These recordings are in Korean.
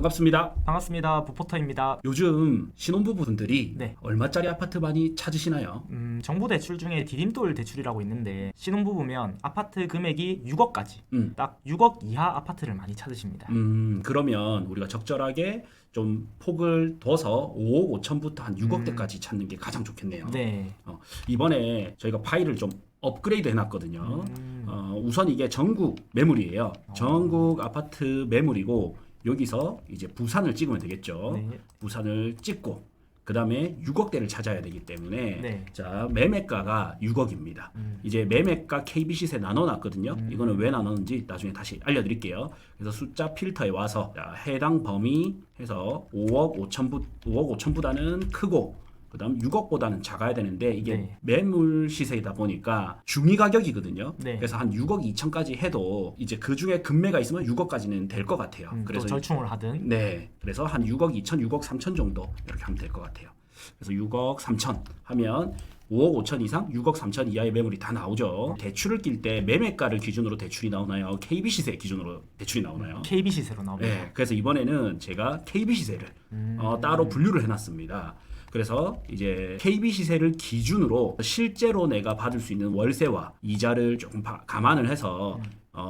반갑습니다. 반갑습니다. 부포터입니다. 요즘 신혼부부분들이 네. 얼마짜리 아파트 많이 찾으시나요? 정부 대출 중에 디딤돌 대출이라고 있는데 신혼부부면 아파트 금액이 6억까지 딱 6억 이하 아파트를 많이 찾으십니다. 그러면 우리가 적절하게 좀 폭을 둬서 5억 5천부터 한 6억대까지 찾는 게 가장 좋겠네요. 네. 이번에 저희가 파일을 좀 업그레이드 해놨거든요. 우선 이게 전국 매물이에요. 전국 아파트 매물이고 여기서 이제 부산을 찍으면 되겠죠. 네. 부산을 찍고 그 다음에 6억대를 찾아야 되기 때문에 네. 자 매매가가 6억입니다. 이제 매매가 KB 시세 나눠놨거든요. 이거는 왜 나눴는지 나중에 다시 알려드릴게요. 그래서 숫자 필터에 와서 자, 해당 범위 해서 5억 5천보다는 크고 그 다음 6억보다는 작아야 되는데 이게 네. 매물 시세이다 보니까 중위 가격이거든요. 네. 그래서 한 6억 2천까지 해도 이제 그 중에 금매가 있으면 6억까지는 될 것 같아요. 그래서 절충을 하든. 네, 그래서 한 6억 2천, 6억 3천 정도 이렇게 하면 될 것 같아요. 그래서 6억 3천 하면 5억 5천 이상, 6억 3천 이하의 매물이 다 나오죠. 대출을 낄 때 매매가를 기준으로 대출이 나오나요? KB 시세 기준으로 대출이 나오나요? KB 시세로 나옵니다. 네, 그래서 이번에는 제가 KB 시세를 따로 분류를 해놨습니다. 그래서 이제 KB 시세를 기준으로 실제로 내가 받을 수 있는 월세와 이자를 조금 감안을 해서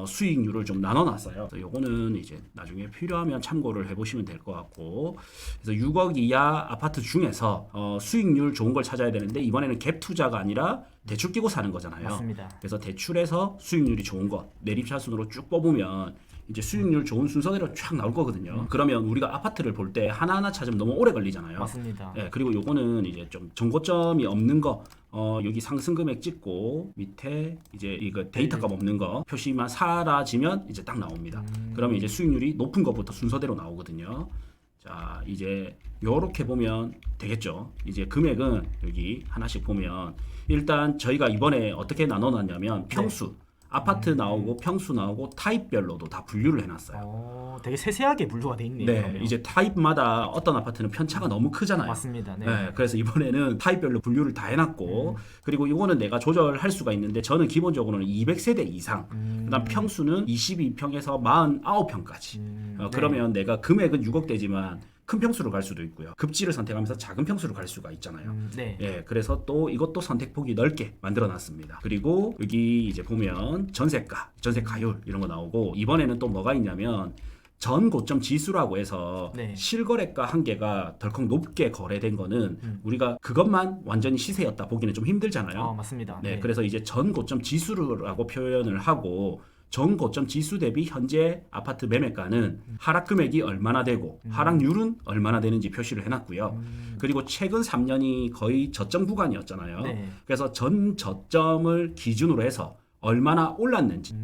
수익률을 좀 나눠놨어요. 그래서 요거는 이제 나중에 필요하면 참고를 해보시면 될 것 같고, 그래서 6억 이하 아파트 중에서 수익률 좋은 걸 찾아야 되는데 이번에는 갭 투자가 아니라 대출 끼고 사는 거잖아요. 맞습니다. 그래서 대출에서 수익률이 좋은 거 내립차순으로 쭉 뽑으면 이제 수익률 좋은 순서대로 쫙 나올 거거든요. 그러면 우리가 아파트를 볼 때 하나하나 찾으면 너무 오래 걸리잖아요. 맞습니다. 네, 그리고 요거는 이제 좀 정보점이 없는 거, 여기 상승 금액 찍고 밑에 이제 이거 데이터값 없는 거 표시만 사라지면 이제 딱 나옵니다. 그러면 이제 수익률이 높은 것부터 순서대로 나오거든요. 자, 이제 요렇게 보면 되겠죠. 이제 금액은 여기 하나씩 보면 일단 저희가 이번에 어떻게 나눠놨냐면 평수, 아파트 나오고 평수 나오고 타입별로도 다 분류를 해놨어요. 되게 세세하게 분류가 돼 있네요. 네, 그러면. 이제 타입마다 어떤 아파트는 편차가 너무 크잖아요. 맞습니다. 네. 네, 그래서 이번에는 타입별로 분류를 다 해놨고 그리고 이거는 내가 조절할 수가 있는데 저는 기본적으로는 200세대 이상 그다음 평수는 22평에서 49평까지 그러면 내가 금액은 6억대지만 큰 평수로 갈 수도 있고요. 급지를 선택하면서 작은 평수로 갈 수가 있잖아요. 네. 예, 그래서 또 이것도 선택폭이 넓게 만들어놨습니다. 그리고 여기 이제 보면 전세가, 전세가율 이런 거 나오고 이번에는 또 뭐가 있냐면 전 고점 지수라고 해서 네. 실거래가 한 개가 덜컥 높게 거래된 거는 우리가 그것만 완전히 시세였다 보기는 좀 힘들잖아요. 맞습니다. 네, 그래서 이제 전 고점 지수라고 표현을 하고 전 고점 지수 대비 현재 아파트 매매가는 하락 금액이 얼마나 되고 하락률은 얼마나 되는지 표시를 해놨고요. 그리고 최근 3년이 거의 저점 구간이었잖아요. 네. 그래서 전 저점을 기준으로 해서 얼마나 올랐는지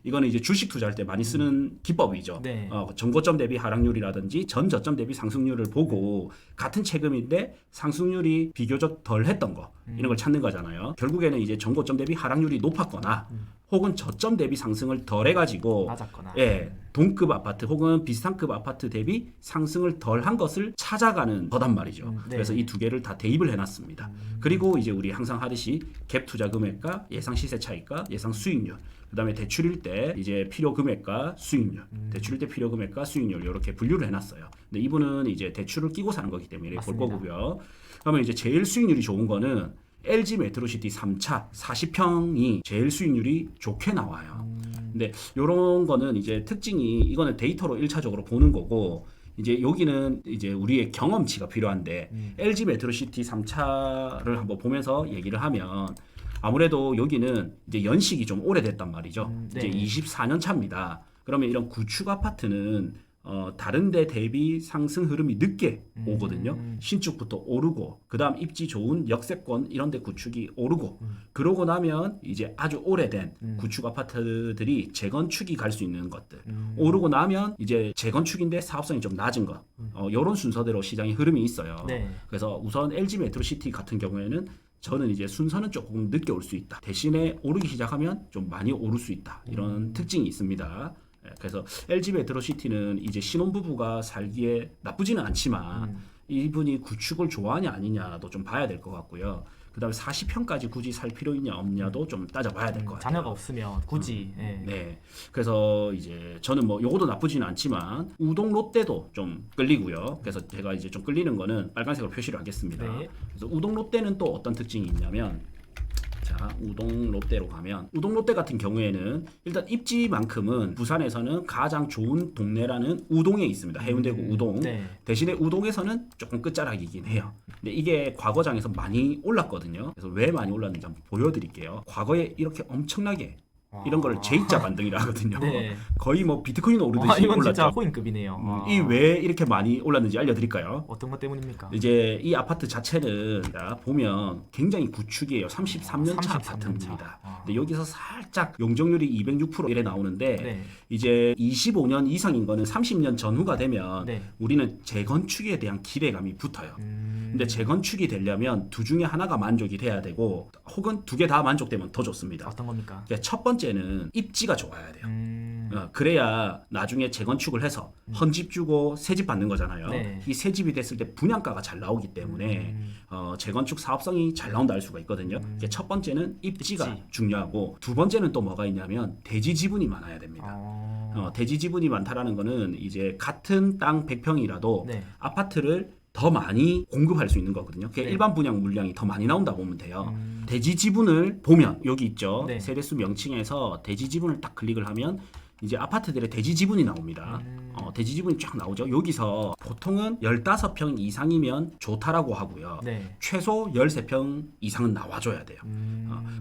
이거는 이제 주식 투자할 때 많이 쓰는 기법이죠. 네. 전고점 대비 하락률이라든지 전 저점 대비 상승률을 보고 같은 체금인데 상승률이 비교적 덜 했던 거 이런 걸 찾는 거잖아요. 결국에는 이제 전고점 대비 하락률이 높았거나 혹은 저점 대비 상승을 덜 해가지고 맞았거나. 예, 동급 아파트 혹은 비슷한 급 아파트 대비 상승을 덜 한 것을 찾아가는 거단 말이죠. 네. 그래서 이 두 개를 다 대입을 해놨습니다. 그리고 이제 우리 항상 하듯이 갭 투자 금액과 예상 시세 차익과 예상 수익률 그다음에 대출일 때 이제 필요 금액과 수익률, 대출일 때 필요 금액과 수익률 이렇게 분류를 해놨어요. 근데 이분은 이제 대출을 끼고 사는 거기 때문에 볼 맞습니다. 거고요. 그러면 이제 제일 수익률이 좋은 거는 LG 메트로시티 3차 40평이 제일 수익률이 좋게 나와요. 근데 이런 거는 이제 특징이 이거는 데이터로 1차적으로 보는 거고 이제 여기는 이제 우리의 경험치가 필요한데 LG 메트로시티 3차를 한번 보면서 얘기를 하면 아무래도 여기는 이제 연식이 좀 오래됐단 말이죠. 네. 이제 24년 차입니다. 그러면 이런 구축 아파트는 다른 데 대비 상승 흐름이 늦게 오거든요. 신축부터 오르고 그다음 입지 좋은 역세권 이런 데 구축이 오르고 그러고 나면 이제 아주 오래된 구축 아파트들이 재건축이 갈 수 있는 것들 오르고 나면 이제 재건축인데 사업성이 좀 낮은 것 이런 순서대로 시장의 흐름이 있어요. 네. 그래서 우선 LG 메트로시티 같은 경우에는 저는 이제 순서는 조금 늦게 올 수 있다. 대신에 오르기 시작하면 좀 많이 오를 수 있다. 이런 특징이 있습니다. 그래서 LG 메트로시티는 이제 신혼부부가 살기에 나쁘지는 않지만 이분이 구축을 좋아하냐 아니냐도 좀 봐야 될 것 같고요. 그다음에 40평까지 굳이 살 필요 있냐 없냐도 좀 따져봐야 될 것 같아요. 자녀가 없으면 굳이. 예. 네. 그래서 이제 저는 뭐 요거도 나쁘지는 않지만 우동 롯데도 좀 끌리고요. 그래서 제가 이제 좀 끌리는 거는 빨간색으로 표시를 하겠습니다. 네. 그래서 우동 롯데는 또 어떤 특징이 있냐면 자, 우동 롯데로 가면 우동 롯데 같은 경우에는 일단 입지만큼은 부산에서는 가장 좋은 동네라는 우동에 있습니다. 해운대구 우동. 네. 대신에 우동에서는 조금 끝자락이긴 해요. 근데 이게 과거장에서 많이 올랐거든요. 그래서 왜 많이 올랐는지 한번 보여드릴게요. 과거에 이렇게 엄청나게 이런 걸 J자 반등이라 하거든요. 네. 거의 뭐 비트코인 오르듯이 이건 진짜 올랐죠. 코인급이네요. 이 왜 이렇게 많이 올랐는지 알려드릴까요? 어떤 것 때문입니까? 이제 이 아파트 자체는 보면 굉장히 구축이에요. 33년 차 33년 차. 아파트입니다. 근데 여기서 살짝 용적률이 206% 이래 나오는데 네. 이제 25년 이상인 거는 30년 전후가 되면 네. 우리는 재건축에 대한 기대감이 붙어요. 근데 재건축이 되려면 두 중에 하나가 만족이 돼야 되고 혹은 두 개 다 만족되면 더 좋습니다. 어떤 겁니까? 그러니까 첫 번째는 입지가 좋아야 돼요. 그래야 나중에 재건축을 해서 헌집 주고 새집 받는 거잖아요. 네. 이 새집이 됐을 때 분양가가 잘 나오기 때문에 재건축 사업성이 잘 나온다 할 수가 있거든요. 첫 번째는 입지가 입지. 중요하고 두 번째는 또 뭐가 있냐면 대지 지분이 많아야 됩니다. 대지 지분이 많다라는 거는 이제 같은 땅 100평이라도 네. 아파트를 더 많이 공급할 수 있는 거거든요. 그게 네. 일반 분양 물량이 더 많이 나온다 보면 돼요. 대지 지분을 보면 여기 있죠. 네. 세대수 명칭에서 대지 지분을 딱 클릭을 하면 이제 아파트들의 대지 지분이 나옵니다. 대지 지분이 쫙 나오죠. 여기서 보통은 15평 이상이면 좋다라고 하고요. 네. 최소 13평 이상은 나와줘야 돼요.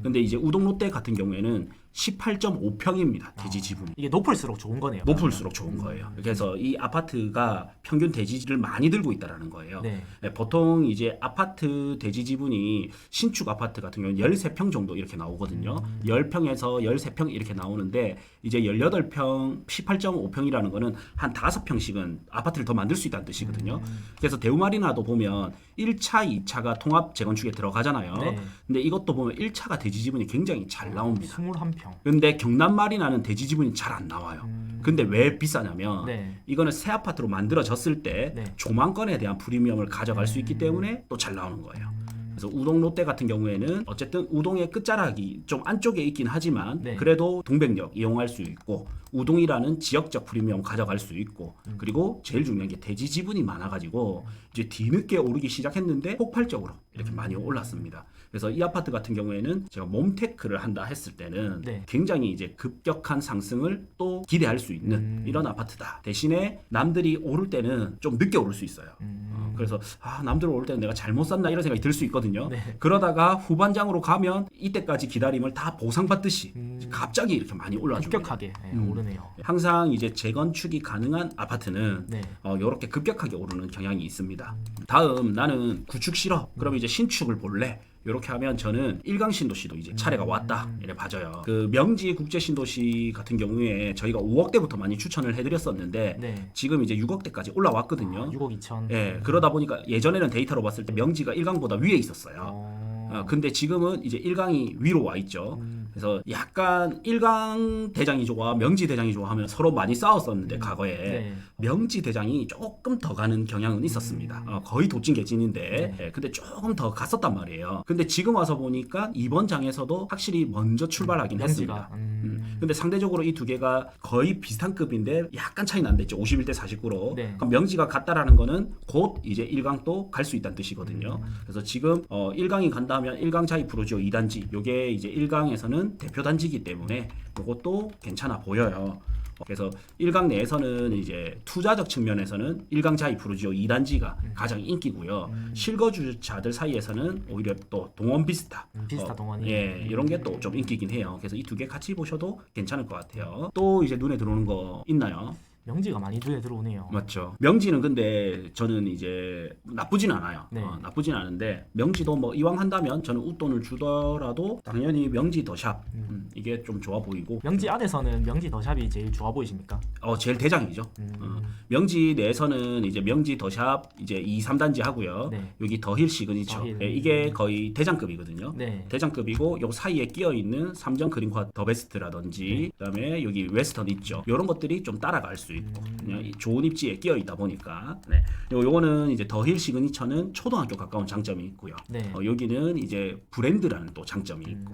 근데 이제 우동 롯데 같은 경우에는 18.5평입니다. 대지 지분이. 이게 높을수록 좋은 거네요. 높을수록 좋은 거예요. 그래서 이 아파트가 평균 대지를 많이 들고 있다라는 거예요. 네. 보통 이제 아파트 대지 지분이 신축 아파트 같은 경우는 13평 정도 이렇게 나오거든요. 10평에서 13평 이렇게 나오는데 이제 18평, 18.5평이라는 거는 한 5평씩은 아파트를 더 만들 수 있다는 뜻이거든요. 그래서 대우마리나도 보면 1차, 2차가 통합 재건축에 들어가잖아요. 네. 근데 이것도 보면 1차가 대지 지분이 굉장히 잘 나옵니다. 21평. 근데 경남마리나는 대지 지분이 잘 안 나와요. 근데 왜 비싸냐면 네. 이거는 새 아파트로 만들어졌을 때 네. 조망권에 대한 프리미엄을 가져갈 수 있기 때문에 또 잘 나오는 거예요. 그래서 우동 롯데 같은 경우에는 어쨌든 우동의 끝자락이 좀 안쪽에 있긴 하지만 네. 그래도 동백역 이용할 수 있고 우동이라는 지역적 프리미엄 가져갈 수 있고 그리고 제일 중요한 게 대지 지분이 많아가지고 이제 뒤늦게 오르기 시작했는데 폭발적으로 이렇게 많이 올랐습니다. 그래서 이 아파트 같은 경우에는 제가 몸테크를 한다 했을 때는 네. 굉장히 이제 급격한 상승을 또 기대할 수 있는 이런 아파트다. 대신에 남들이 오를 때는 좀 늦게 오를 수 있어요. 그래서 남들 오를 때는 내가 잘못 샀나 이런 생각이 들 수 있거든요. 네. 그러다가 후반장으로 가면 이때까지 기다림을 다 보상받듯이 갑자기 이렇게 많이 올라줍니다. 급격하게 오르네요. 항상 이제 재건축이 가능한 아파트는 네. 이렇게 급격하게 오르는 경향이 있습니다. 다음 나는 구축 싫어. 그럼 이제 신축을 볼래. 이렇게 하면 저는 일강 신도시도 이제 차례가 왔다 이래 봐져요. 그 명지 국제 신도시 같은 경우에 저희가 5억대부터 많이 추천을 해드렸었는데 네. 지금 이제 6억대까지 올라왔거든요. 6억 2천. 예, 그러다 보니까 예전에는 데이터로 봤을 때 명지가 일강보다 위에 있었어요. 근데 지금은 이제 일강이 위로 와 있죠. 그래서 약간 일강 대장이 좋아, 명지 대장이 좋아 하면 서로 많이 싸웠었는데 과거에 네. 명지 대장이 조금 더 가는 경향은 있었습니다. 거의 도찐개찐인데 네. 근데 조금 더 갔었단 말이에요. 근데 지금 와서 보니까 이번 장에서도 확실히 먼저 출발하긴 했습니다. 근데 상대적으로 이 두 개가 거의 비슷한 급인데 약간 차이 난댔죠. 51대 49로. 네. 그럼 명지가 갔다라는 거는 곧 이제 일강도 갈 수 있다는 뜻이거든요. 그래서 지금 일강이 간다면 일강 자이 프로지오 2단지 요게 이제 일강에서는 대표 단지이기 때문에 이것도 괜찮아 보여요. 그래서 일강 내에서는 이제 투자적 측면에서는 일강 자이 프로지오 2단지가 가장 인기고요. 실거주자들 사이에서는 오히려 또 동원 비스타, 비스타 동원이. 예, 이런 게 또 좀 인기긴 해요. 그래서 이 두 개 같이 보셔도 괜찮을 것 같아요. 또 이제 눈에 들어오는 거 있나요? 명지가 많이 눈에 들어오네요. 맞죠. 명지는 근데 저는 이제 나쁘진 않아요. 네. 나쁘진 않은데 명지도 뭐 이왕 한다면 저는 웃돈을 주더라도 당연히 명지 더샵 이게 좀 좋아 보이고 명지 안에서는 명지 더샵이 제일 좋아 보이십니까? 제일 대장이죠. 명지 내에서는 이제 명지 더샵 이제 2, 3단지 하고요. 네. 여기 더힐 시그니처 더힐. 이게 거의 대장급이거든요. 네. 대장급이고 요 사이에 끼어 있는 삼정 그린화 더 베스트라든지 그다음에 여기 웨스턴 있죠. 이런 것들이 좀 따라갈 수 있고 그냥 좋은 입지에 끼어 있다 보니까 네. 요거는 이제 더힐 시그니처는 초등학교 가까운 장점이 있고요. 네. 여기는 이제 브랜드라는 또 장점이 있고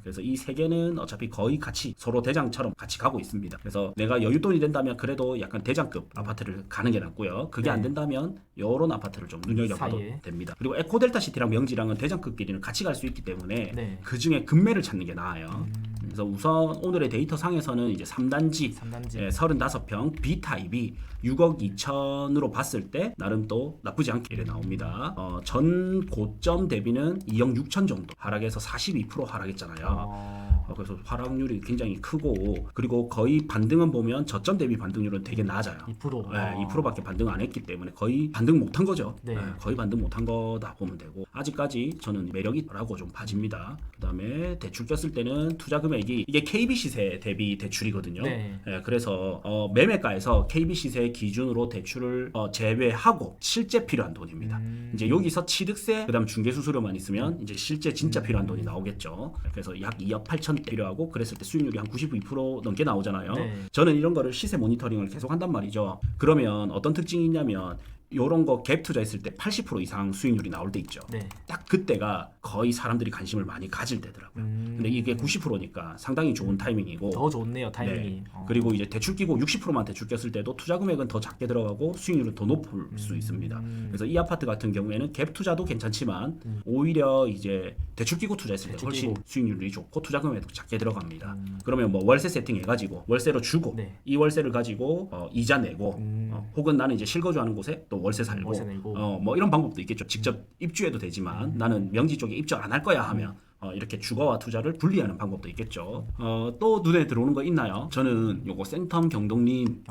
그래서 이 세 개는 어차피 거의 같이 서로 대장처럼 같이 가고 있습니다. 그래서 내가 여윳돈이 된다면 그래도 약간 대장급 아파트를 가는 게 낫고요. 그게 네. 안 된다면 요런 아파트를 좀 눈여겨봐도 사이에. 됩니다. 그리고 에코델타시티랑 명지랑은 대장급끼리는 같이 갈 수 있기 때문에 네. 그 중에 금매를 찾는 게 나아요. 그래서 우선 오늘의 데이터 상에서는 이제 3단지, 35평 B타입이 6억 2천으로 봤을 때 나름 또 나쁘지 않게 이래 나옵니다. 전 고점 대비는 2억 6천 정도 하락해서 42% 하락했잖아요. 그래서 하락률이 굉장히 크고 그리고 거의 반등은 보면 저점 대비 반등률은 되게 낮아요. 2%. 네, 2%밖에 반등 안 했기 때문에 거의 반등 못한 거죠. 네. 네, 거의 반등 못한 거다 보면 되고 아직까지 저는 매력이 있다고 좀 봐집니다. 그다음에 대출 꼈을 때는 투자 금액이 이게 KB 시세 대비 대출이거든요. 네. 네, 그래서 매매가에서 KB 시세 기준으로 대출을 제외하고 실제 필요한 돈입니다. 이제 여기서 취득세 그다음 중개 수수료만 있으면 이제 실제 진짜 필요한 돈이 나오겠죠. 그래서 약 2억 8천 필요하고 그랬을 때 수익률이 한 92% 넘게 나오잖아요. 네. 저는 이런 거를 시세 모니터링을 계속 한단 말이죠. 그러면 어떤 특징이 있냐면 요런 거 갭 투자했을 때 80% 이상 수익률이 나올 때 있죠. 네. 딱 그때가 거의 사람들이 관심을 많이 가질 때더라고요. 근데 이게 90%니까 상당히 좋은 타이밍이고 더 좋네요, 타이밍이. 네. 그리고 이제 대출 끼고 60%만 대출 꼈을 때도 투자 금액은 더 작게 들어가고 수익률은 더 높을 수 있습니다. 그래서 이 아파트 같은 경우에는 갭 투자도 괜찮지만 오히려 이제 대출 끼고 투자했을 때 훨씬 수익률이 좋고 투자 금액도 작게 들어갑니다. 그러면 뭐 월세 세팅 해가지고 월세로 주고 네. 이 월세를 가지고 이자 내고 혹은 나는 이제 실거주하는 곳에 또 월세 살고 월세 내고. 뭐 이런 방법도 있겠죠. 직접 입주해도 되지만 나는 명지 쪽에 입주 안 할 거야 하면 이렇게 주거와 투자를 분리하는 방법도 있겠죠. 또 눈에 들어오는 거 있나요? 저는 요거 센텀 경동림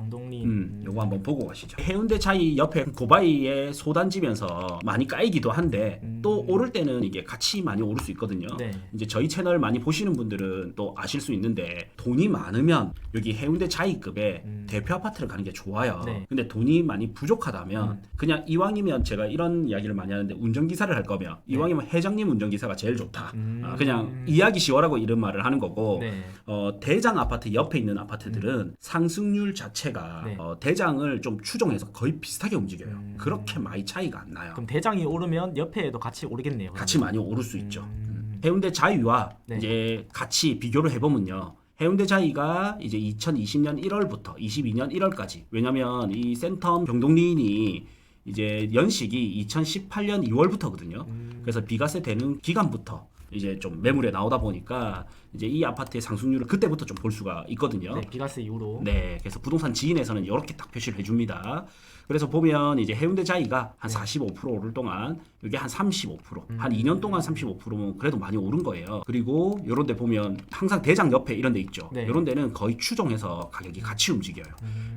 요거 한번 보고 가시죠. 해운대 차이 옆에 고바이에 소단지면서 많이 까이기도 한데 또 오를 때는 이게 같이 많이 오를 수 있거든요. 네. 이제 저희 채널 많이 보시는 분들은 또 아실 수 있는데 돈이 많으면 여기 해운대 차이급의 대표 아파트를 가는 게 좋아요. 네. 근데 돈이 많이 부족하다면 그냥 이왕이면 제가 이런 이야기를 많이 하는데 운전기사를 할 거면 이왕이면 회장님 운전기사가 제일 좋다. 그냥 이야기 시원하고 이런 말을 하는 거고 네. 대장 아파트 옆에 있는 아파트들은 상승률 자체가 네. 대장을 좀 추종해서 거의 비슷하게 움직여요. 그렇게 많이 차이가 안 나요. 그럼 대장이 오르면 옆에도 같이 오르겠네요. 그러면. 같이 많이 오를 수 있죠. 해운대 자이와 네. 이제 같이 비교를 해보면요. 해운대 자이가 이제 2020년 1월부터 22년 1월까지 왜냐면 이 센텀 경동리인이 이제 연식이 2018년 2월부터거든요. 그래서 비과세 되는 기간부터 이제 좀 매물에 나오다 보니까 이제 이 아파트의 상승률을 그때부터 좀 볼 수가 있거든요. 네, 비과세 이후로. 네, 그래서 부동산 지인에서는 이렇게 딱 표시를 해줍니다. 그래서 보면 이제 해운대 자이가 한 45% 오를 동안 이게 한 35%, 한 2년 동안 35%면 그래도 많이 오른 거예요. 그리고 이런 데 보면 항상 대장 옆에 이런 데 있죠. 네. 이런 데는 거의 추종해서 가격이 같이 움직여요.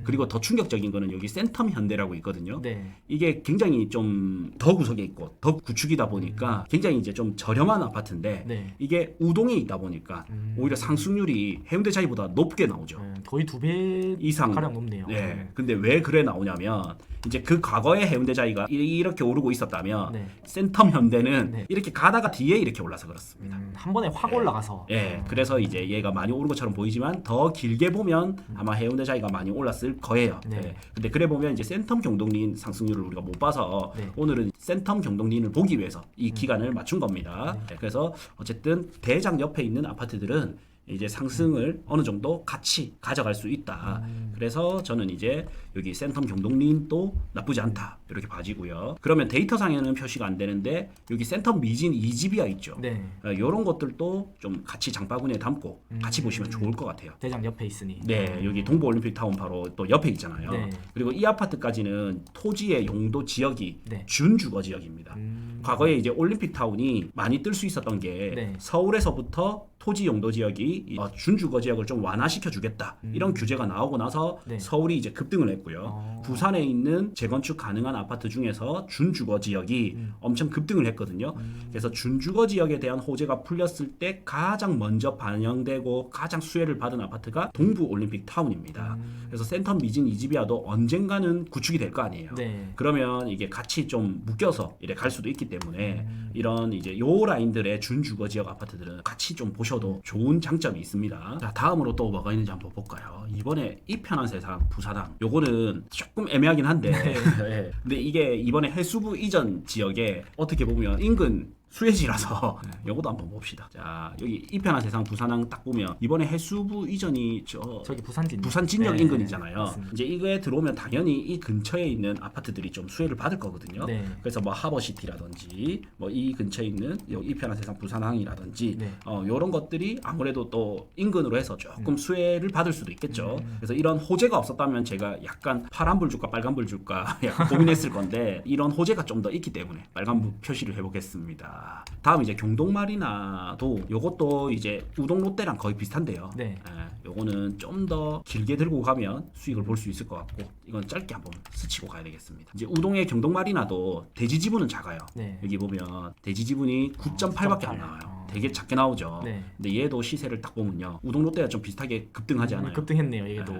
그리고 더 충격적인 거는 여기 센텀 현대라고 있거든요. 네. 이게 굉장히 좀 더 구석에 있고 더 구축이다 보니까 굉장히 이제 좀 저렴한 아파트인데 네. 이게 우동에 있다 보니까 오히려 상승률이 해운대 자이보다 높게 나오죠. 거의 2배 이상 가량 높네요. 네. 근데 왜 그래 나오냐면 이제 그 과거에 해운대 자이가 이렇게 오르고 있었다면 네. 센텀 현대는 네. 이렇게 가다가 뒤에 이렇게 올라서 그렇습니다. 한 번에 확 올라가서. 예, 그래서 이제 얘가 많이 오른 것처럼 보이지만 더 길게 보면 아마 해운대 자이가 많이 올랐을 거예요. 네. 예. 근데 그래 보면 이제 센텀 경동리인 상승률을 우리가 못 봐서 네. 오늘은 센텀 경동리인을 보기 위해서 이 기간을 맞춘 겁니다. 예, 그래서 어쨌든 대장 옆에 있는 아파트들은 이제 상승을 어느 정도 같이 가져갈 수 있다. 그래서 저는 이제 여기 센텀 경동리인도 나쁘지 않다 이렇게 봐지고요. 그러면 데이터상에는 표시가 안 되는데 여기 센텀 미진 이지비아 있죠. 네. 이런 것들도 좀 같이 장바구니에 담고 같이 보시면 좋을 것 같아요. 대장 옆에 있으니. 네, 여기 동부올림픽타운 바로 또 옆에 있잖아요. 네. 그리고 이 아파트까지는 토지의 용도 지역이 네. 준주거 지역입니다. 과거에 이제 올림픽타운이 많이 뜰 수 있었던 게 네. 서울에서부터 토지 용도 지역이 준주거 지역을 좀 완화시켜 주겠다 이런 규제가 나오고 나서 네. 서울이 이제 급등을 했고요. 부산에 있는 재건축 가능한 아파트 중에서 준주거 지역이 엄청 급등을 했거든요. 그래서 준주거 지역에 대한 호재가 풀렸을 때 가장 먼저 반영되고 가장 수혜를 받은 아파트가 동부 올림픽 타운입니다. 그래서 센텀 미진 이지비아도 언젠가는 구축이 될 거 아니에요. 네. 그러면 이게 같이 좀 묶여서 이래 갈 수도 있기 때문에 이런 이제 요 라인들의 준주거 지역 아파트들은 같이 좀 보셔도 좋은 장점이 있습니다. 자, 다음으로 또 뭐가 있는지 한번 볼까요? 이번에 이 편한 세상 부사당 요거는 조금 애매하긴 한데 예. 근데 이게 이번에 해수부 이전 지역에 어떻게 보면 인근 수혜지라서 요것도 한번 봅시다. 자, 여기 이편한 세상 부산항 딱 보면 이번에 해수부 이전이 저기 부산진 부산 진역 네, 인근이잖아요. 맞습니다. 이제 이거에 들어오면 당연히 이 근처에 있는 아파트들이 좀 수혜를 받을 거거든요. 네. 그래서 뭐 하버시티라든지 뭐 이 근처에 있는 이 편한 세상 부산항이라든지 네. 요런 것들이 아무래도 또 인근으로 해서 조금 수혜를 받을 수도 있겠죠. 그래서 이런 호재가 없었다면 제가 약간 파란불 줄까 빨간불 줄까 약간 고민했을 건데 이런 호재가 좀 더 있기 때문에 빨간불 표시를 해보겠습니다. 다음 이제 경동마리나도 요것도 이제 우동 롯데랑 거의 비슷한데요. 네. 요거는 좀 더 길게 들고 가면 수익을 볼 수 있을 것 같고 이건 짧게 한번 스치고 가야 되겠습니다. 이제 우동의 경동마리나도 대지 지분은 작아요. 네. 여기 보면 대지 지분이 9.8밖에 안 나와요. 되게 작게 나오죠. 네. 근데 얘도 시세를 딱 보면요. 우동 롯데가 좀 비슷하게 급등하지 않아요. 급등했네요, 얘도. 네.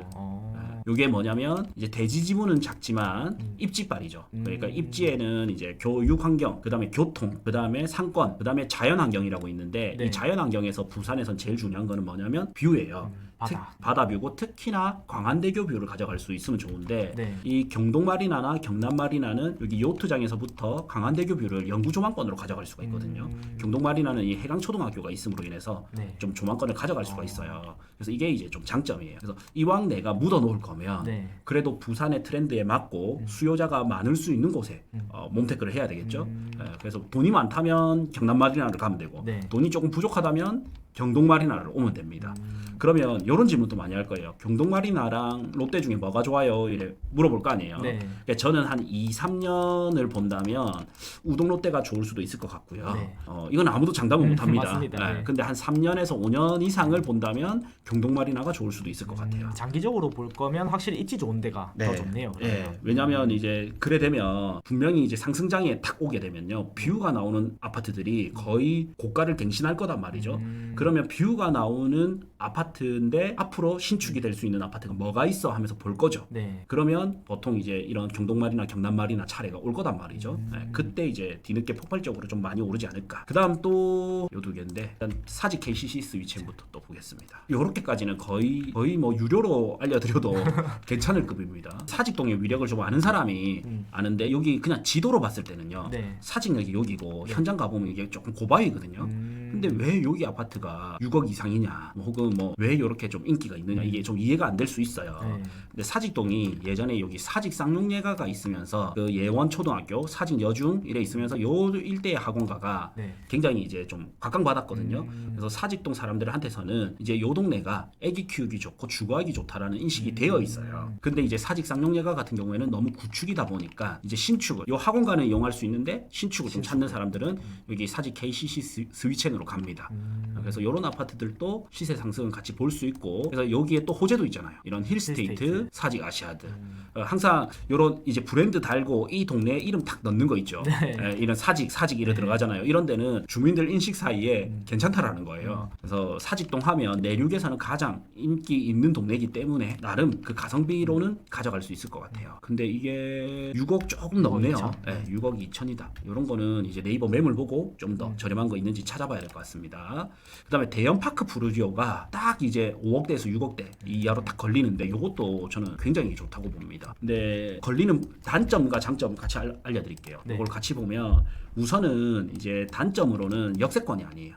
요게 뭐냐면 이제 대지 지분은 작지만 입지빨이죠. 그러니까 입지에는 이제 교육 환경, 그다음에 교통, 그다음에 상권, 그다음에 자연 환경이라고 있는데 네. 이 자연 환경에서 부산에선 제일 중요한 거는 뭐냐면 뷰예요. 바다 뷰고 특히나 광안대교 뷰를 가져갈 수 있으면 좋은데 네. 이 경동마리나나 경남마리나는 여기 요트장에서부터 광안대교 뷰를 영구 조망권으로 가져갈 수가 있거든요. 경동마리나는 이 해강초등학교가 있음으로 인해서 네. 좀 조망권을 가져갈 수가 있어요. 그래서 이게 이제 좀 장점이에요. 그래서 이왕 내가 묻어 놓을 거면 네. 그래도 부산의 트렌드에 맞고 수요자가 많을 수 있는 곳에 몸테크를 해야 되겠죠. 그래서 돈이 많다면 경남마리나를 가면 되고 네. 돈이 조금 부족하다면 경동마리나를 오면 됩니다. 그러면 이런 질문도 많이 할 거예요. 경동마리나랑 롯데 중에 뭐가 좋아요? 이래 물어볼 거 아니에요. 네. 그러니까 저는 한 2, 3년을 본다면 우동 롯데가 좋을 수도 있을 것 같고요. 네. 이건 아무도 장담은 못합니다. 맞습니다. 네. 근데 한 3년에서 5년 이상을 본다면 경동마리나가 좋을 수도 있을 것 같아요. 장기적으로 볼 거면 확실히 입지 좋은 데가 더 좋네요. 왜냐하면 이제 그래 되면 분명히 이제 상승장에 탁 오게 되면요 뷰가 나오는 아파트들이 거의 고가를 갱신할 거단 말이죠. 그러면 뷰가 나오는 아파트인데 앞으로 신축이 될 수 있는 아파트가 뭐가 있어 하면서 볼 거죠. 네. 그러면 보통 이제 이런 경동마리나 경남마리나 차례가 올 거단 말이죠. 그때 이제 뒤늦게 폭발적으로 좀 많이 오르지 않을까. 그 다음 또 요 두 개인데 일단 사직 KCC 스위첸부터 또 보겠습니다. 요렇게까지는 거의 뭐 유료로 알려드려도 괜찮을 급입니다. 사직동의 위력을 좀 아는 사람이 아는데 여기 그냥 지도로 봤을 때는요. 네. 사직역이 여기고 현장 가보면 이게 조금 고바위거든요. 근데 왜 여기 아파트가 6억 이상이냐 혹은 뭐 왜 이렇게 좀 인기가 있느냐 이게 좀 이해가 안 될 수 있어요. 근데 사직동이 예전에 여기 사직 쌍용예가가 있으면서 그 예원초등학교 사직 여중 이래 있으면서 요 일대의 학원가가 네. 굉장히 이제 좀 각광받았거든요. 그래서 사직동 사람들한테서는 이제 요 동네가 애기 키우기 좋고 주거하기 좋다라는 인식이 되어 있어요. 근데 이제 사직 쌍용예가 같은 경우에는 너무 구축이다 보니까 이제 신축을 요 학원가는 이용할 수 있는데 신축을 좀 찾는 사람들은 여기 사직 KCC 스위첸으로 갑니다. 그래서 요런 아파트들도 시세 상승은 같이 볼 수 있고 그래서 여기에 또 호재도 있잖아요. 이런 힐스테이트, 사직 아시아드 항상 요런 이제 브랜드 달고 이 동네 이름 탁 넣는 거 있죠. 이런 사직 이래 들어가잖아요. 이런 데는 주민들 인식 사이에 괜찮다라는 거예요. 그래서 사직동 하면 내륙에서는 가장 인기 있는 동네이기 때문에 나름 그 가성비로는 가져갈 수 있을 것 같아요. 근데 이게 6억 조금 넘네요. 6억 2천이다. 이런 거는 이제 네이버 매물 보고 좀 더 저렴한 거 있는지 찾아봐야 될 것 같습니다. 그다음에 대형 파크 프루지오가 딱 이제 5억대에서 6억대 이하로 딱 걸리는데 이것도 저는 굉장히 좋다고 봅니다. 근데 걸리는 단점과 장점 같이 알려드릴게요. 이걸 같이 보면 우선은 이제 단점으로는 역세권이 아니에요.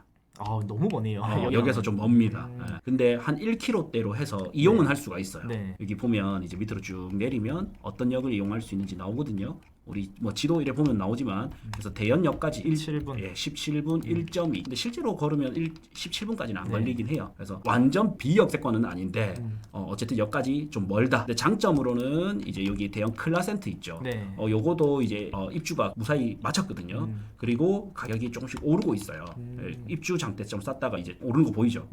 너무 머네요. 여기서 좀 멉니다. 근데 한 1km대로 해서 이용은 할 수가 있어요. 여기 보면 이제 밑으로 쭉 내리면 어떤 역을 이용할 수 있는지 나오거든요. 우리 뭐 지도 이래 보면 나오지만 그래서 대연역까지 17분. 17분 1.2. 근데 실제로 걸으면 17분까지는 안 걸리긴 해요. 그래서 완전 비역세권은 아닌데 어쨌든 역까지 좀 멀다. 근데 장점으로는 이제 여기 대형 클라센트 있죠. 요거도 이제 입주가 무사히 마쳤거든요. 그리고 가격이 조금씩 오르고 있어요. 입주 장대점 쌌다가 이제 오르는 거 보이죠?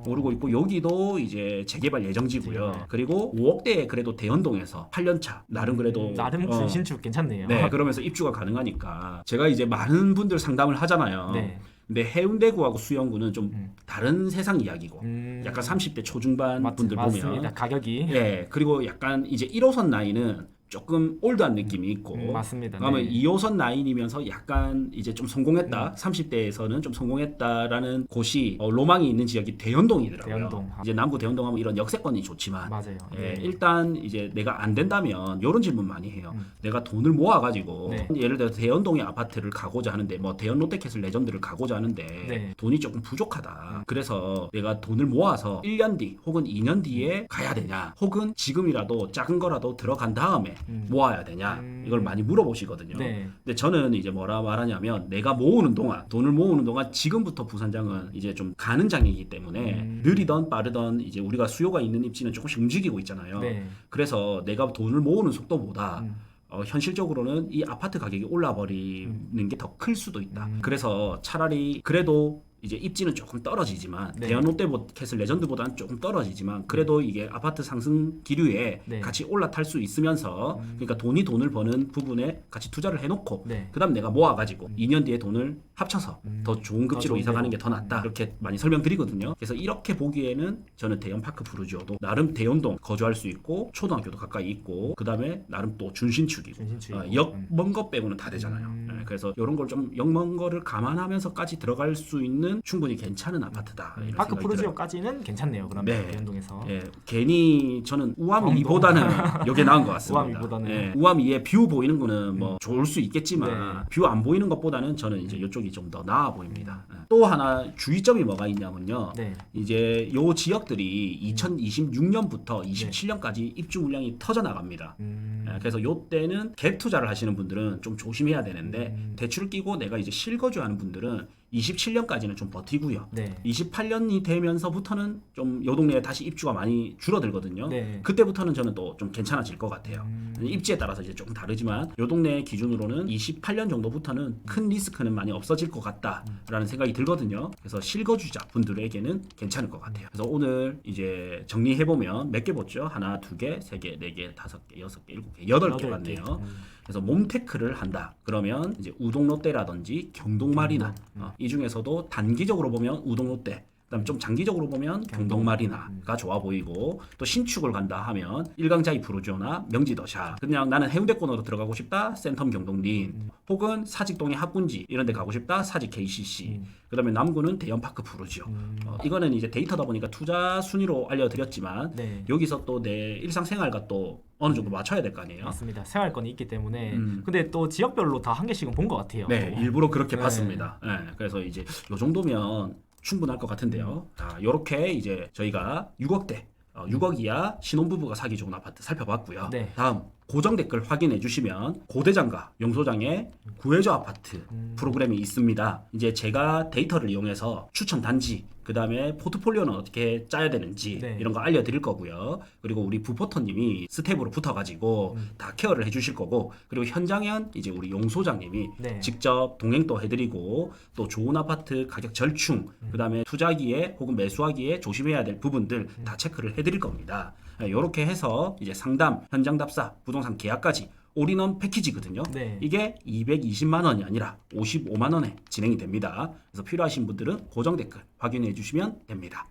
오르고 있고 여기도 이제 재개발 예정지고요. 그리고 5억대 그래도 대연동에서 8년차 나름 그래도 나름 준신축 괜찮네요. 그러면서 입주가 가능하니까 제가 이제 많은 분들 상담을 하잖아요. 근데 해운대구하고 수영구는 좀 다른 세상 이야기고 약간 30대 초중반 분들 맞습니다. 보면 가격이 그리고 약간 이제 1호선 라인은 조금 올드한 느낌이 있고 맞습니다. 그다음에 네. 2호선 라인이면서 약간 이제 좀 성공했다. 30대에서는 좀 성공했다라는 곳이 로망이 있는 지역이 대연동이더라고요. 대연동. 이제 남구 대연동 하면 이런 역세권이 좋지만 맞아요. 예, 네. 일단 이제 내가 안 된다면 이런 질문 많이 해요. 내가 돈을 모아가지고 네. 예를 들어 대연동의 아파트를 가고자 하는데 뭐 대연 롯데캐슬 레전드를 가고자 하는데 네. 돈이 조금 부족하다. 그래서 내가 돈을 모아서 1년 뒤 혹은 2년 뒤에 가야 되냐 혹은 지금이라도 작은 거라도 들어간 다음에 모아야 되냐 이걸 많이 물어보시거든요. 네. 근데 저는 이제 뭐라 말하냐면 내가 모으는 동안 돈을 모으는 동안 지금부터 부산장은 이제 좀 가는 장이기 때문에 느리던 빠르던 이제 우리가 수요가 있는 입지는 조금씩 움직이고 있잖아요. 네. 그래서 내가 돈을 모으는 속도보다 현실적으로는 이 아파트 가격이 올라 버리는 게 더 클 수도 있다. 그래서 차라리 그래도 이제 입지는 조금 떨어지지만 네. 대연 롯데캐슬 레전드보다는 조금 떨어지지만 그래도 이게 아파트 상승 기류에 네. 같이 올라탈 수 있으면서 그러니까 돈을 버는 부분에 같이 투자를 해놓고 네. 그다음 내가 모아가지고 2년 뒤에 돈을 합쳐서 더 좋은 급지로 좋은 이사가는 게 데로. 더 낫다 이렇게 많이 설명드리거든요. 그래서 이렇게 보기에는 저는 대연파크 부르지오도 나름 대연동 거주할 수 있고 초등학교도 가까이 있고 그다음에 나름 또 준신축이고 준신축이고. 역 먼 거 빼고는 다 되잖아요. 네, 그래서 이런 걸 좀 역 먼 거를 감안하면서까지 들어갈 수 있는 충분히 괜찮은 아파트다. 이런 파크 생각이 들어요. 프로지오까지는 괜찮네요. 그러면 네. 대연동에서. 예, 괜히 저는 우암 2보다는 이게 나은 것 같습니다. 우암 2보다는. 예, 우암 2에 뷰 보이는 거는 뭐 좋을 수 있겠지만 네. 뷰 안 보이는 것보다는 저는 이제 이쪽이 좀 더 나아 보입니다. 예. 또 하나 주의점이 뭐가 있냐면요. 네. 이제 요 지역들이 2026년부터 27년까지 입주 물량이 터져 나갑니다. 예, 그래서 요 때는 갭 투자를 하시는 분들은 좀 조심해야 되는데 대출 끼고 내가 이제 실거주하는 분들은 27년까지는 좀 버티고요. 네. 28년이 되면서부터는 좀 요 동네에 다시 입주가 많이 줄어들거든요. 네. 그때부터는 저는 또 좀 괜찮아질 것 같아요. 입지에 따라서 이제 조금 다르지만 요 동네 기준으로는 28년 정도부터는 큰 리스크는 많이 없어질 것 같다라는 생각이 들거든요. 그래서 실거주자 분들에게는 괜찮을 것 같아요. 그래서 오늘 이제 정리해 보면 몇 개 보죠? 하나, 두 개, 세 개, 네 개, 다섯 개, 여섯 개, 일곱 개, 여덟 개 같네요. 그래서 몸테크를 한다. 그러면 이제 우동롯데라든지 경동마리나 이 중에서도 단기적으로 보면 우동롯데 그다음 좀 장기적으로 보면 경동마리나가 좋아 보이고 또 신축을 간다 하면 일강자이 프로지오나 명지더샤 그냥 나는 해운대권으로 들어가고 싶다 센텀 경동린 혹은 사직동의 합군지 이런 데 가고 싶다 사직 KCC 그다음에 남구는 대연파크 프로지오 이거는 이제 데이터다 보니까 투자 순위로 알려드렸지만 네. 여기서 또 내 일상생활과 또 어느 정도 맞춰야 될 거 아니에요. 맞습니다. 생활권이 있기 때문에. 근데 또 지역별로 다 한 개씩은 본 것 같아요. 네, 일부러 그렇게 네. 봤습니다. 네, 그래서 이제 요 정도면 충분할 것 같은데요. 자, 요렇게 이제 저희가 6억대, 6억 이하 신혼부부가 사기 좋은 아파트 살펴봤고요. 네. 다음 고정 댓글 확인해 주시면 고대장과 용소장의 구해줘 아파트 프로그램이 있습니다. 이제 제가 데이터를 이용해서 추천 단지 그 다음에 포트폴리오는 어떻게 짜야 되는지 네. 이런 거 알려드릴 거고요. 그리고 우리 부포터님이 스텝으로 붙어가지고 다 케어를 해주실 거고 그리고 현장엔 이제 우리 용소장님이 네. 직접 동행도 해드리고 또 좋은 아파트 가격 절충 그 다음에 투자기에 혹은 매수하기에 조심해야 될 부분들 다 체크를 해드릴 겁니다. 이렇게 해서 이제 상담, 현장 답사, 부동산 계약까지 올인원 패키지거든요. 네. 이게 220만 원이 아니라 55만 원에 진행이 됩니다. 그래서 필요하신 분들은 고정 댓글 확인해 주시면 됩니다.